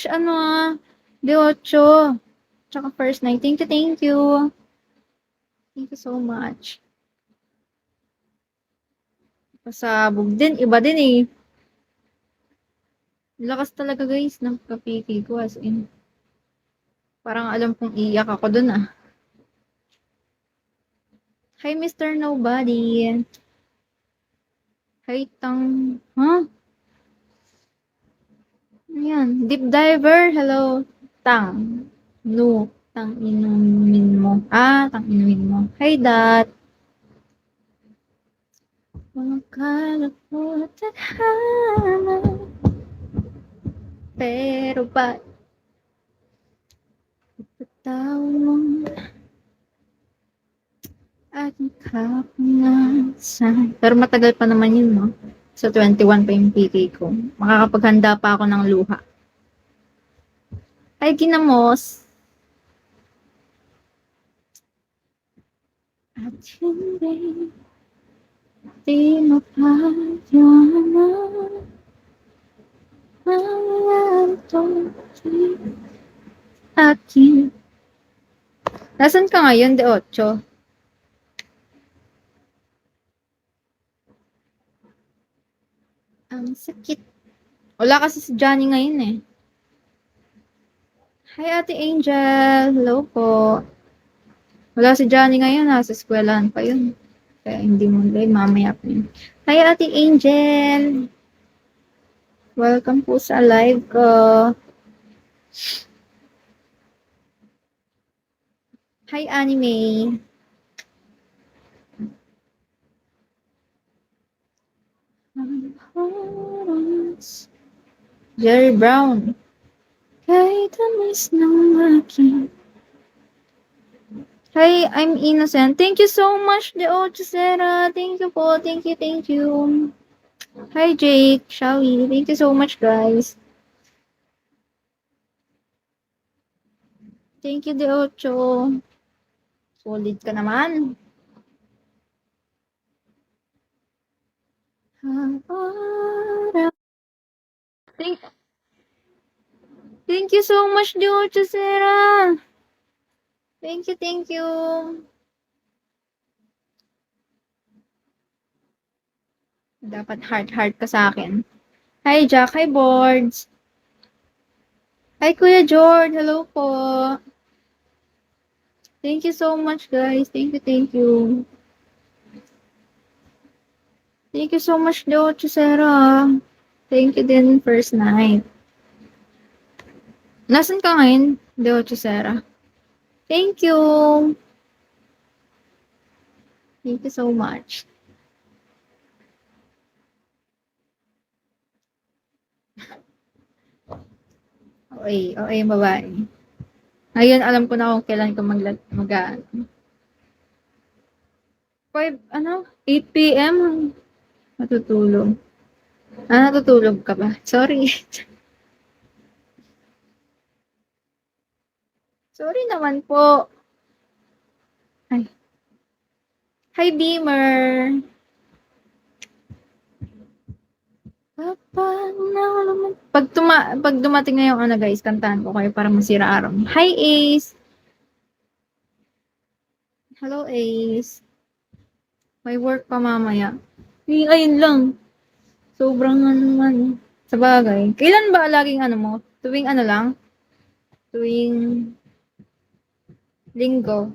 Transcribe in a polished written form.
much, De8. Tsaka first night. Thank you, thank you. Thank you so much. Pasabog din. Iba din eh. Lakas talaga guys ng kapiki ko as in. Parang alam kong iyak ako dun ah. Hi Mr. Nobody. Hi Tang. Huh? Ayan. Deep Diver. Hello. Tang. No. Tang inumin mo. Tang inumin mo. Hi Dat. Mga kalapot at hana. Pero ba ipataw mo aking kapangasan. Pero matagal pa naman yun, no? So, 21 pa yung PK ko. Makakapaghanda pa ako ng luha. Ay, ginamos. At hindi di mapagyaman ang itong akin. Nasaan ka ngayon, De8? Ang sakit. Wala kasi si Johnny ngayon eh. Hi, Ate Angel. Hello po. Wala si Johnny ngayon. Nasa eskwelahan pa yun. Kaya hindi mo live. Mamaya pa yun. Hi, Ate Angel. Welcome po sa live ko. Hi, Anime. Jerry Brown. Kahit tamis ng aking. Hi, I'm Innocent. Thank you so much, De8 Sarah. Thank you po. Thank you, thank you. Hi, Jake. Shawi. Thank you so much, guys. Thank you, De8. Solid ka naman. Thank you so much, De8 Sarah. Thank you, thank you. Dapat heart ka sa akin. Hi, Jack. Hi, Boards. Hi, Kuya George. Hello po. Thank you so much, guys. Thank you, thank you. Thank you so much, De8 Sarah. Thank you din, first night. Nasaan ka ngayon, De8 Sarah? Thank you. Thank you so much. Okay, okay, babae. Ngayon, alam ko na kung kailan ko mag 8 p.m. Natutulog. Natutulog ka ba? Sorry. Sorry naman po. Ay. Hi, Beamer. Pag dumating na yung guys, kantahan ko kayo para masira araw. Hi, Ace. Hello, Ace. May work pa mamaya. Ayun lang. Sobrang naman. Sa bagay. Kailan ba laging mo? Tuwing lang? Tuwing linggo.